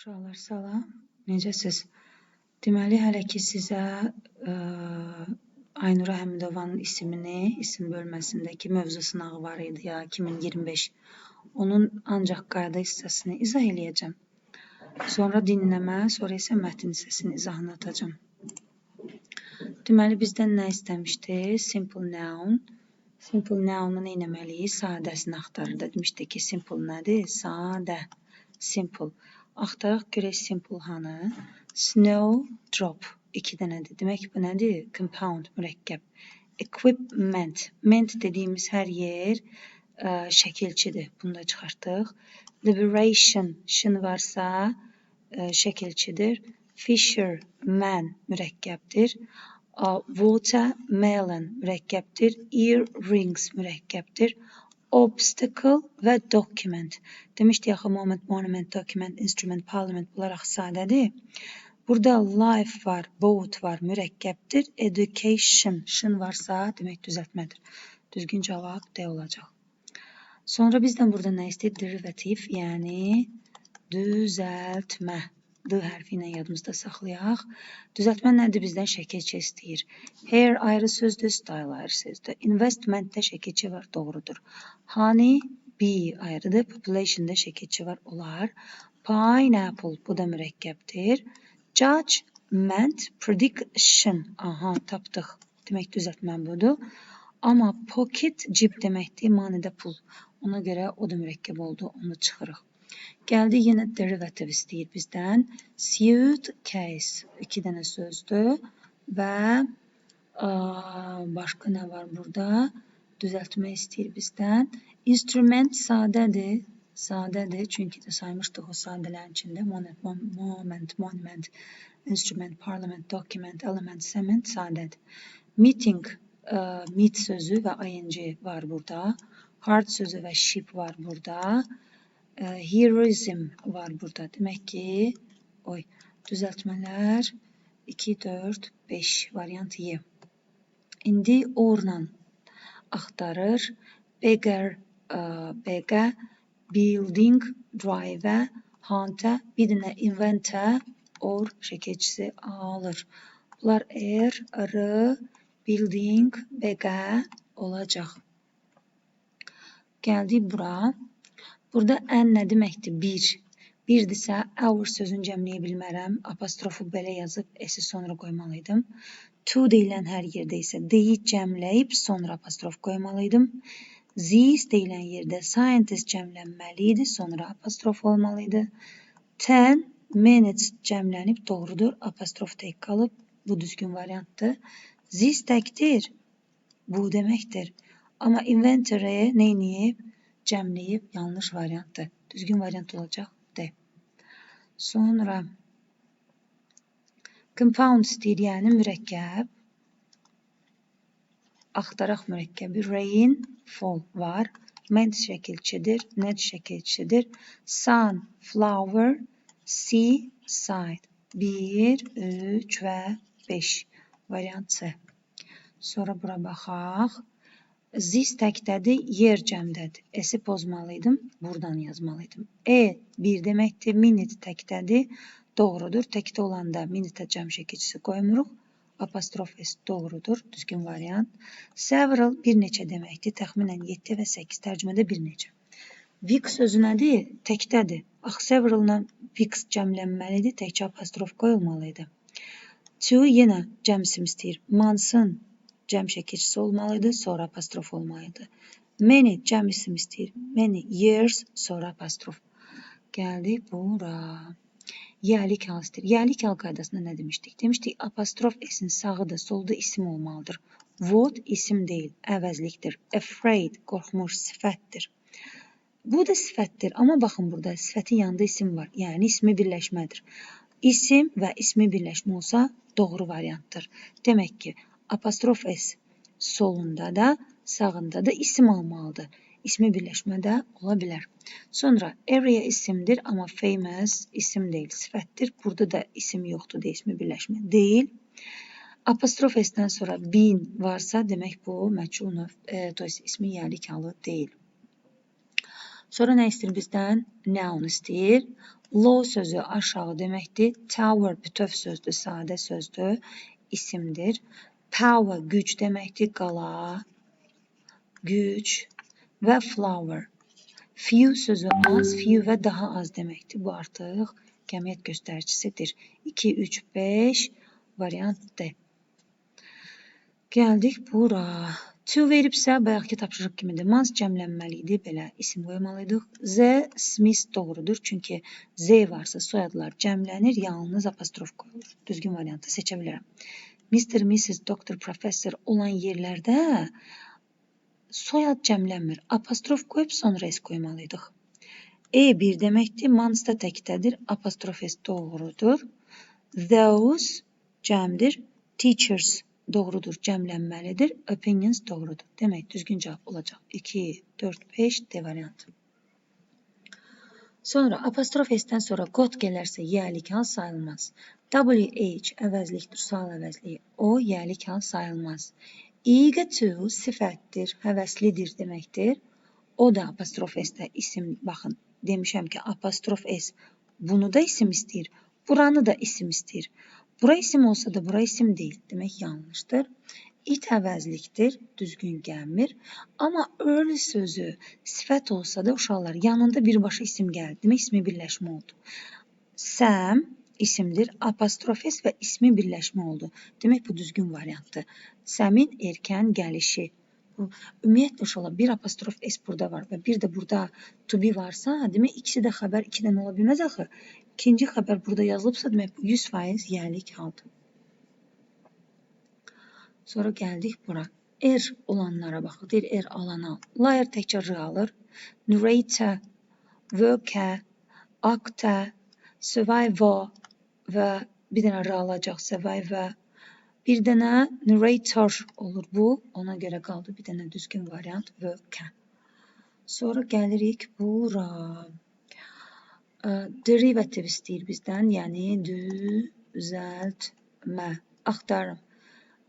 Uşaqlar, salam. Necəsiz? Deməli, hələ ki sizə Aynura Həmidovanın isim bölməsindəki mövzu sınağı var idi ya 2025. Onun ancaq qayda hissəsini izah eləyəcəm. Sonra dinləmə, sonra isə mətn hissəsini izahını atacağım. Deməli, bizdən nə istəmişdi? Simple noun. Simple noun-u nə etməliyik? Sadəsini axtarır. Demişdik ki, simple nədir? Sadə. Simple. Axtaraq görək simple hanı? Snowdrop. 2 dənədir. Demək ki, bu nədir? Compound, mürəkkəb. Equipment. Ment dediyimiz hər yer şəkilçidir. Bunu da çıxartdıq. Liberation. Şın varsa şəkilçidir. Fisherman mürəkkəbdir. Watermelon mürəkkəbdir. Earrings mürəkkəbdir. Obstacle və document. Demişdik axı moment, monument, document, instrument, parliament bunlar axı sadədir. Burada life var, boat var, mürəkkəbdir. Education, şın varsa demək düzəltmədir. Düzgün cavab D olacaq. Sonra bizdən burada nə istəyir? Derivative, yəni düzəltmə. D hərfi ilə yadımızda saxlayaq. Düzəltmə nədir? Bizdən şəkilçi istəyir. Hair ayrı sözdür, style ayrı sözdür. Investmentdə şəkilçi var, doğrudur. Honey, bee ayrıdır. Population'da şəkilçi var, olar. Pineapple, bu da mürəkkəbdir. Judgment, prediction. Aha, tapdıq. Demək düzəltmə budur. Amma pocket, cib deməkdir, money də pul. Ona görə o da mürəkkəb oldu, onu çıxırıq. Gəldi yenə derivative istəyir bizdən. Suitcase 2 dənə sözdür və başqa nə var burada? Düzəltmə istəyir bizdən. Instrument sadədir. Sadədir, çünki də saymışdıq o sadələrin içində. Moment, monument, instrument, parliament, document, element, cement sadədir. Meeting, meet sözü və ing var burada. Hard sözü və ship var burada. Heroism var burada. Demək ki, düzəltmələr 2, 4, 5 variant Y. İndi orla axtarır. Beggar, building, driver, hunter, bir dənə inventor, or şəkilçisi alır. Bunlar R, building, beggar olacaq. Gəldik bura. Burada ən nə deməkdir? 1. 1-dirsə, our sözünü cəmləyə bilmərəm. Apostrofu belə yazıb, S-i sonra qoymalıydım. To deyilən hər yerdə isə D-yi cəmləyib, sonra apostrof qoymalıydım. This deyilən yerdə scientist cəmlənməliydi, sonra apostrof olmalıydı. 10 minutes cəmlənib, doğrudur, apostrof tək qalıb. Bu düzgün variantdır. This təkdir, bu deməkdir. Amma inventory neyniyib? Cəmləyib, yanlış variantdır. Düzgün variant olacaq D. Sonra compound istəyir, yəni mürəkkəb. Axtaraq mürəkkəbi. Rain, fall var. Ment şəkilçidir, net şəkilçidir. Sun, flower, seaside. 1, 3 və 5. Variant C. Sonra bura baxaq. This təkdədir, yer cəmdədir. S-i pozmalıydım, buradan yazmalıydım. 1 deməkdir, minute təkdədir, doğrudur. Təkdə olanda minute cəm şəkilçisi qoymuruq. Apostrof S doğrudur, düzgün variant. Several bir neçə deməkdir, təxminən 7 və 8 tərcümədə bir neçə. Week sözü nədir? Təkdədir. Axı several'la weeks cəmlənməlidir, təkcə apostrof qoyulmalıydı. To yenə cəm isim istəyir. Month'ın cəm şəkilçisi olmalıydı, sonra apostrof olmalıydı. Many cəm isim istəyir. Many years, sonra apostrof. Gəldik bura. Yəlik hal istəyir. Yəlik hal qaydasında nə demişdik? Demişdik, apostrof S-in sağıda, solda isim olmalıdır. What isim deyil, əvəzlikdir. Afraid, qorxmuş, sifətdir. Bu da sifətdir, amma baxın burada sifətin yanında isim var. Yəni ismi birləşmədir. İsim və ismi birləşmə olsa doğru variantdır. Demək ki, apostrof S solunda da, sağında da isim olmalıdır. İsmi birləşmədə ola bilər. Sonra area isimdir, amma famous isim deyil, sifətdir. Burada da isim yoxdur, ismi birləşmə deyil. Apostrof S-dən sonra been varsa, demək bu məchul ismi yəlik halı deyil. Sonra nə istəyir bizdən? Noun istəyir. Low sözü aşağı deməkdir. Tower bütöv sözdür, sadə sözdür, isimdir. Power güc deməkdir, qala, güc və flower. Few sözü az, few və daha az deməkdir. Bu artıq kəmiyyət göstəricisidir. 2, 3, 5 variant D. Gəldik bura. To veribsə, bayaqki tapşırıq kimidir. Mans cəmlənməli idi, belə isim qoymalıydıq. Z, Smith doğrudur, çünki Z varsa soyadlar cəmlənir, yalnız apostrof qoyulur. Düzgün variantı seçə bilərəm. Mr. Mrs. Doktor, Professor olan yerlərdə soyad cəmlənmir. Apostrof qoyub sonra S qoymalıydıq. E bir deməkdir, mans da təkdədir, apostrof S doğrudur. Those cəmdir, teachers doğrudur, cəmlənməlidir, opinions doğrudur. Demək, düzgün cavab olacaq. 2, 4, 5 D variantı. Sonra apostrof S-dən sonra qot gələrsə yəlik hal sayılmaz. WH əvəzlikdir, sual əvəzliyi. O yəlik hal sayılmaz. Eager to sifətdir, həvəslidir deməkdir. O da apostrof S-də isim, baxın, demişəm ki, apostrof S bunu da isim istəyir, buranı da isim istəyir. Bura isim olsa da bura isim deyil. Demək, yanlışdır. It əvəzlikdir, düzgün gəlmir. Amma early sözü sifət olsa da uşaqlar yanında birbaşa isim gəldi. Demək, ismi birləşmə oldu. Sam isimdir, apostrof S və ismi birləşmə oldu. Demək, bu düzgün variantdır. Səmin erkən gəlişi. Ümumiyyətlə uşaqlar bir apostrof S burada var və bir də burada to be varsa, demək, ikisi də xəbər 2-dən ola bilməz axı. İkinci xəbər burada yazılıbsa, demək, bu 100% yəlik haldır. Sonra gəldik bura. Olanlara baxıq. Deyir, alana. Liar təkcə R alır. Narrator, worker, actor, survivor və bir dənə R alacaq, survivor. Bir dənə narrator olur bu. Ona görə qaldı bir dənə düzgün variant, worker. Sonra gəlirik bura. Derivative istəyir bizdən, yəni düzəltmə. Axtarım.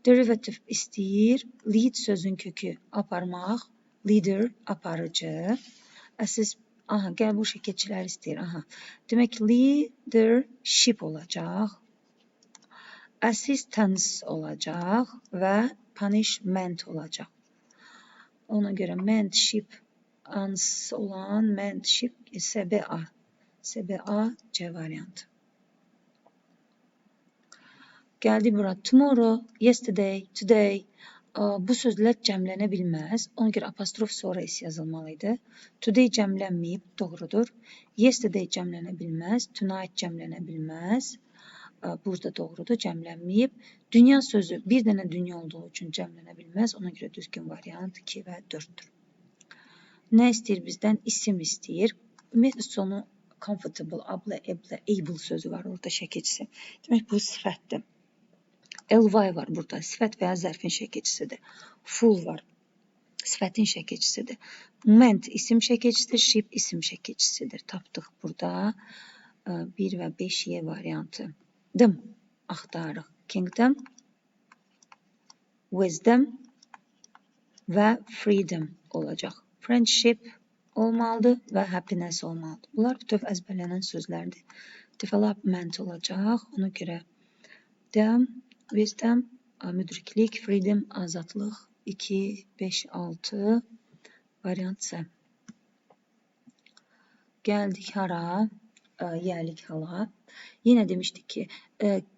Derivative istəyir, lead sözün kökü aparmaq, leader aparıcı. Əsas, gəl bu şəkilçilər istəyir. Demək, leadership olacaq, assistance olacaq və punishment olacaq. Ona görə mentorship olan mentorship SBA. SBA C variantı. Gəldi bura. Tomorrow, yesterday, today. Bu sözlər cəmlənə bilməz. Ona görə apostrof sonra S yazılmalıydı. Today cəmlənməyib, doğrudur. Yesterday cəmlənə bilməz. Tonight cəmlənə bilməz. Burada doğrudur, cəmlənməyib. Dünya sözü bir dənə dünya olduğu üçün cəmlənə bilməz. Ona görə düzgün variant 2 və 4-dür. Nə istəyir bizdən? İsim istəyir. Ümumiyyətlə sonu comfortable, able sözü var orada şəkilçisi. Demək, bu sifətdir. Ly var burada, sifət və ya zərfin şəkilçisidir. Full var, sifətin şəkilçisidir. Ment isim şəkilçisidir, ship isim şəkilçisidir. Tapdıq burada 1 və 5 Y variantı. Dım axtarıq. Kingdom, wisdom və freedom olacaq. Friendship olmalıdır və happiness olmalıdır. Bunlar bütöv əzbərlənən sözlərdir. Development olacaq. Ona görə wisdom, müdriklik, freedom, azadlıq 2, 5, 6 variant C. Gəldik hara? Yəlik hala. Yenə demişdik ki,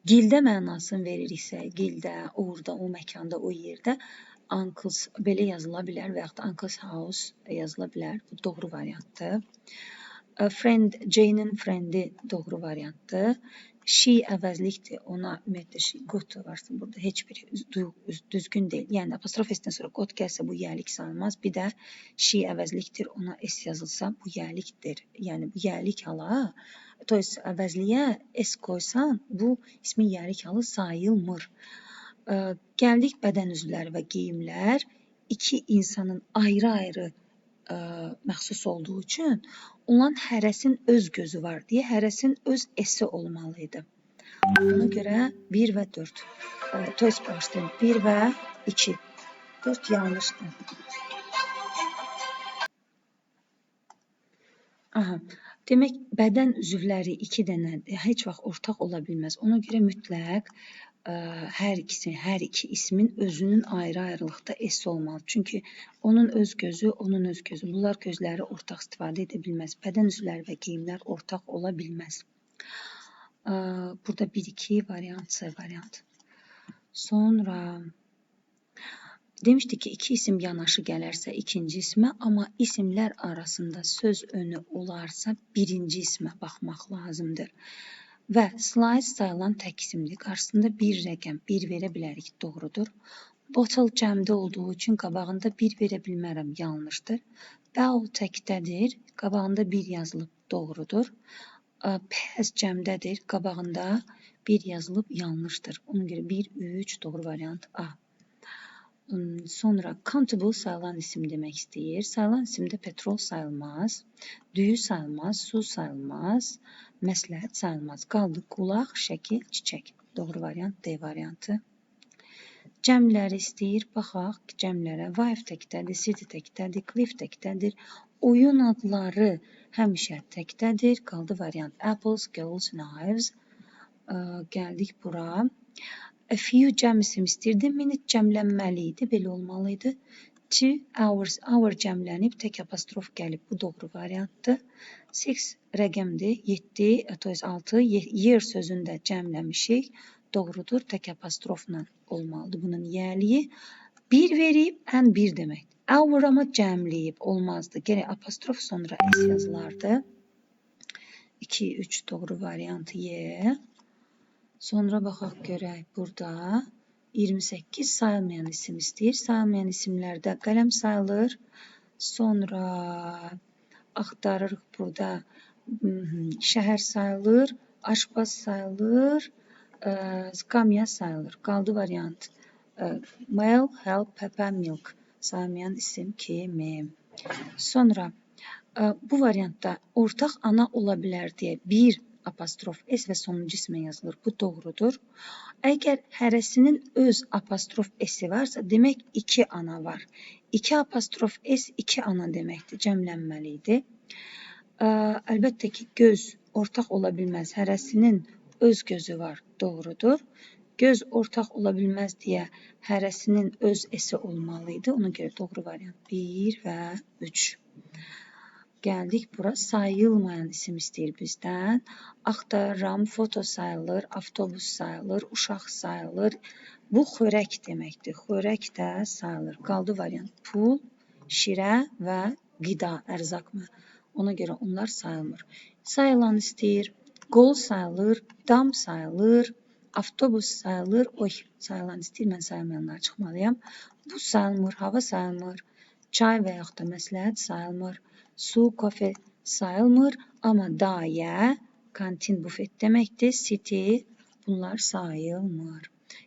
gildə mənasını veririksə, gildə, orada, o məkanda, o yerdə uncles belə yazıla bilər və yaxud da uncle's house yazıla bilər. Bu doğru variantdır. Friend, Jane'in friendi doğru variantdır. She əvəzlikdir. Ona ümumiyyətlə got varsa burada heç biri düzgün deyil. Yəni apostrof S-dən sonra got gəlsə bu yəlik sayılmaz. Bir də she əvəzlikdir. Ona S yazılsa bu yəlikdir. Yəni bu yəlik hala, to есть əvəzliyə S qoysan bu ismin yəlik halı sayılmır. Gəldik bədən üzvləri və geyimlər. İki insanın ayrı-ayrı məxsus olduğu üçün onların hərəsin öz gözü var deyə hərəsin öz S-i olmalıydı. Ona görə 1 və 4. To есть başlayın. 1 və 2. 4 yanlışdır. Aha. Demək, bədən üzvləri 2 dənə heç vaxt ortaq ola bilməz. Ona görə mütləq hər iki ismin özünün ayrı-ayrılıqda S olmalı. Çünki onun öz gözü, onun öz gözü. Bunlar gözləri ortaq istifadə edə bilməz. Bədən üzvləri və geyimlər ortaq ola bilməz. Burada 1-2 variant, C variant. Sonra demişdik ki, 2 isim yanaşı gələrsə ikinci ismə, amma isimlər arasında söz önü olarsa birinci ismə baxmaq lazımdır. Və slide sayılan tək isimdir. Qarşısında bir rəqəm, 1 verə bilərik, doğrudur. Bottle cəmdə olduğu üçün qabağında 1 verə bilmərəm, yanlışdır. Bow təkdədir, qabağında 1 yazılıb, doğrudur. Pass cəmdədir, qabağında 1 yazılıb, yanlışdır. Ona görə 1, 3, doğru variant A. Sonra countable sayılan isim demək istəyir. Sayılan isimdə petrol sayılmaz, düyü sayılmaz, su sayılmaz, məsləhət sayılmaz. Qaldı qulaq, şəkil, çiçək. Doğru variant D variantı. Cəmləri istəyir. Baxaq cəmlərə. Wife təkdədir, city təkdədir, cliff təkdədir. Oyun adları həmişə təkdədir. Qaldı variant apples, girls, knives. Gəldik bura. A few cəm isim istəyirdi. Minute cəmlənməli idi. Belə olmalı idi. 2 hours, hour cəmlənib, tək apostrof gəlib. Bu doğru variantdır. 6 rəqəmdir. 7, to is 6. Year sözündə cəmləmişik. Doğrudur. Tək apostrofla olmalıdır. Bunun yəliyi 1 verib, and 1 deməkdir. Hour amma cəmləyib. Olmazdı. Gərək apostrof sonra S yazılardı. 2, 3 doğru variantı Y. Sonra baxaq görək burada 28 sayılmayan isim istəyir. Sayılmayan isimlərdə qələm sayılır. Sonra axtarırıq burada şəhər sayılır, aşpaz sayılır, skamya sayılır. Qaldı variant mail, help, pepper, milk sayılmayan isim kimi. Sonra bu variantda ortaq ana ola bilər deyə bir apostrof S və sonuncu ismə yazılır. Bu doğrudur. Əgər hərəsinin öz apostrof S-i varsa, demək 2 ana var. 2 apostrof S 2 ana deməkdir. Cəmlənməli idi. Əlbəttə ki, göz ortaq ola bilməz. Hərəsinin öz gözü var. Doğrudur. Göz ortaq ola bilməz deyə hərəsinin öz S-i olmalı idi. Ona görə doğru variant 1 və 3. Gəldik bura. Sayılmayan isim istəyir bizdən. Axtarıram, foto sayılır, avtobus sayılır, uşaq sayılır. Bu xörək deməkdir. Xörək də sayılır. Qaldı variant pul, şirə və qida, ərzaq mı? Ona görə onlar sayılmır. Sayılan istəyir. Qol sayılır, dam sayılır, avtobus sayılır. Sayılan istəyir. Mən sayılmayanlara çıxmalıyam. Bu sayılmır, hava sayılmır. Çay və yaxud da məsləhət sayılmır. Su, kafe sayılmır, amma dayə, kantin, bufet deməkdir. City, bunlar sayılmır.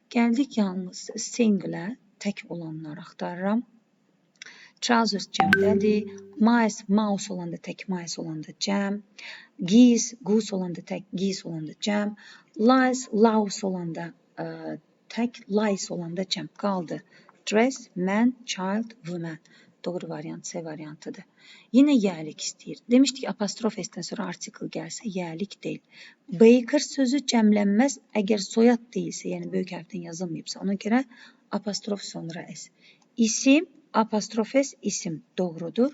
Gəldik yalnız single, tək olanları axtarıram. Trousers cəmdədir. Mice, mouse olanda tək, mice olanda cəm. Geese, goose olanda tək, geese olanda cəm. Lice, louse olanda tək, lice olanda cəm. Qaldı. Dress, man, child, woman. Doğru variant C variantıdır. Yine yəlik istəyir. Demişdik apostrof S-dən sonra artikel gəlsə yəlik deyil. Baker sözü cəmlənməz əgər soyad deyilsə, yəni böyük hərfdən yazılmayıbsa. Ona görə apostrof sonra S. İsim, apostrof S, isim doğrudur.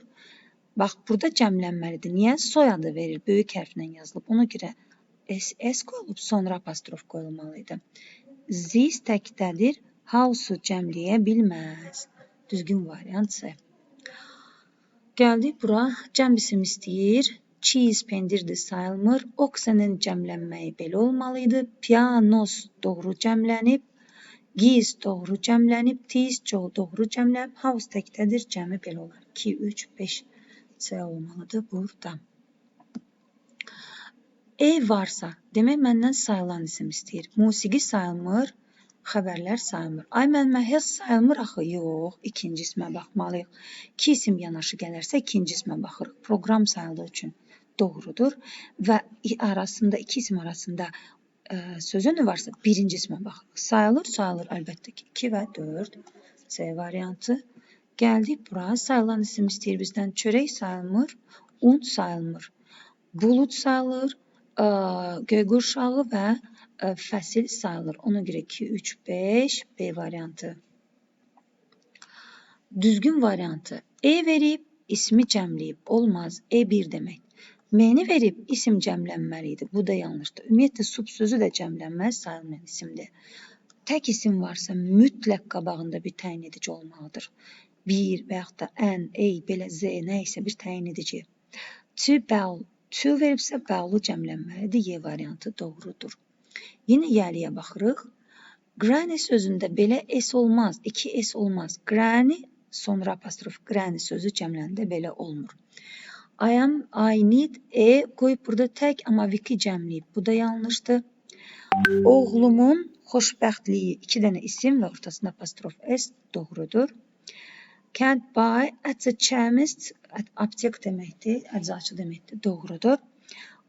Bax, burada cəmlənməlidir. Niyə? Soyadı verir, böyük hərflə yazılıb. Ona görə S qoyulub, sonra apostrof qoyulmalıydı. This təkdədir, house-u cəmləyə bilməz. Düzgün variant C. Gəldik bura, cəm isim istəyir. Cheese pendirdir, sayılmır. Oxenin cəmlənməyi belə olmalıydı. Pianos doğru cəmlənib. Geese doğru cəmlənib. Teas doğru cəmlənib. House təkdədir, cəmi belə olar. 2, 3, 5 C olmalıdır burada. Ev varsa, demək məndən sayılan isim istəyir. Musiqi sayılmır. Xəbərlər sayılmır. Ay, mən hess sayılmır axı. Yox, ikinci ismə baxmalıyıq. 2 isim yanaşı gələrsə ikinci ismə baxırıq. Proqram sayıldığı üçün doğrudur. Və arasında, 2 isim arasında söz önü varsa birinci ismə baxırıq. Sayılır, sayılır əlbəttə ki. 2 və 4 C variantı. Gəldik bura. Sayılan isim istəyir bizdən. Çörək sayılmır, un sayılmır. bulud sayılır, göygurşağı və fəsil sayılır. Ona görə 2, 3, 5 B variantı. Düzgün variantı. E verib, ismi cəmləyib. Olmaz. E1 demək. M-ni verib, isim cəmlənməlidir. Bu da yanlışdır. Ümumiyyətlə, sub sözü də cəmlənməz sayılmayan isimdir. Tək isim varsa mütləq qabağında bir təyin edici olmalıdır. Bir və yaxud da ən, ey, belə, z, nə isə bir təyin edici. To bell. To veribsə, bellu cəmlənməlidir. Y variantı doğrudur. Yenə yəliyə baxırıq. Granny sözündə belə S olmaz. 2 S olmaz. Granny sonra apostrof granny sözü cəmləndə belə olmur. I need qoyub burada tək amma Vicky cəmləyib. Bu da yanlışdır. Oğlumun xoşbəxtliyi 2 dənə isim və ortasında apostrof S doğrudur. Can't buy at the chemist, aptek deməkdir, əczaçı deməkdir, doğrudur.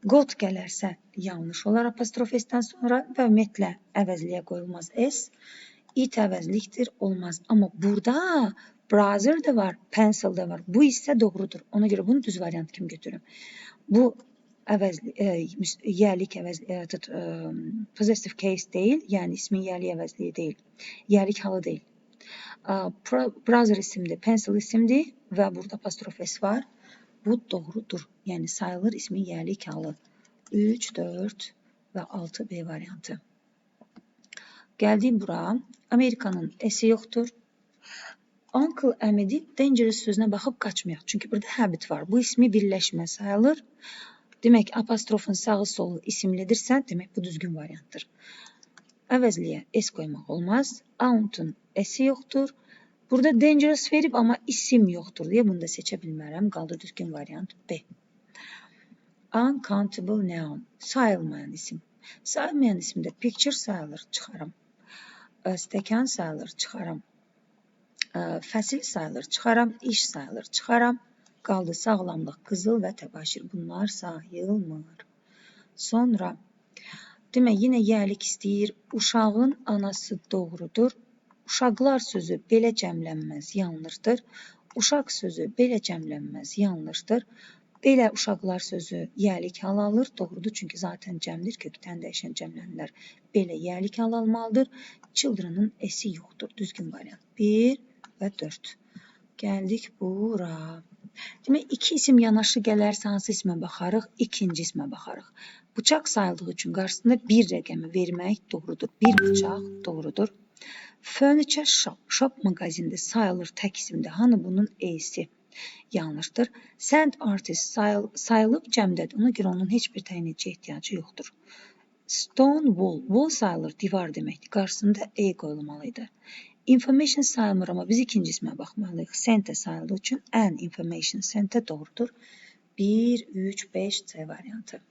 Got gələrsə yanlış olar apostrof S-dən sonra və ümumiyyətlə əvəzliyə qoyulmaz S. It əvəzlikdir, olmaz. Amma burada browser da var, pencil da var. Bu isə doğrudur. Ona görə bunu düz variant kimi götürürüm. Bu yəlik possessive case deyil, yəni ismin yəlik əvəzliyi deyil. Yəlik halı deyil. Browser isimdir, pencil isimdir və burada apostrof S var. Bu doğrudur. Yəni sayılır ismin yəlik halı. 3, 4 və 6 B variantı. Gəldik bura. Amerikanın S-i yoxdur. Uncle əmidi dangerous sözünə baxıb qaçmayaq. Çünki burada habit var. Bu ismi birləşmə sayılır. Demək, apostrofun sağı solu isimlidirsə, demək bu düzgün variantdır. Əvəzliyə S qoymaq olmaz. Aunt'un S-i yoxdur. Burada dangerous verib, amma isim yoxdur deyə bunu da seçə bilmərəm. Qaldı düzgün variant B. Uncountable noun. Sayılmayan isim. Sayılmayan isimdə picture sayılır, çıxaram. Stəkan sayılır, çıxaram. Fəsil sayılır, çıxaram. İş sayılır, çıxaram. Qaldı sağlamlıq, qızıl və təbaşir. Bunlar sayılmır. Sonra, demək, yenə yəlik istəyir. Uşağın anası doğrudur. Uşaqlar sözü belə cəmlənməz, yanlışdır. Uşaq sözü belə cəmlənməz, yanlışdır. Belə uşaqlar sözü yəlik hal alır, doğrudur. Çünki zaten cəmdir, kökdən dəyişən cəmlənilər belə yəlik hal almalıdır. Children'ın S-i yoxdur. Düzgün variant 1 və 4. Gəldik bura. Demək, 2 isim yanaşı gələrsə hansı ismə baxarıq? İkinci ismə baxarıq. Bıçaq sayıldığı üçün qarşısında bir rəqəmi vermək doğrudur. Bir bıçaq doğrudur. Furniture shop. Shop mağazində sayılır tək isimdə. Hanı bunun E-si? Yanlışdır. Sand artist sayılıb cəmdədir. Ona görə onun heç bir təyin edici ehtiyacı yoxdur. Stone wall. Wall sayılır, divar deməkdir. Qarşısında E qoyulmalıydı. Information sayılmır, amma biz ikinci ismə baxmalıyıq. Center sayıldığı üçün information center doğrudur. 1, 3, 5 C variantı.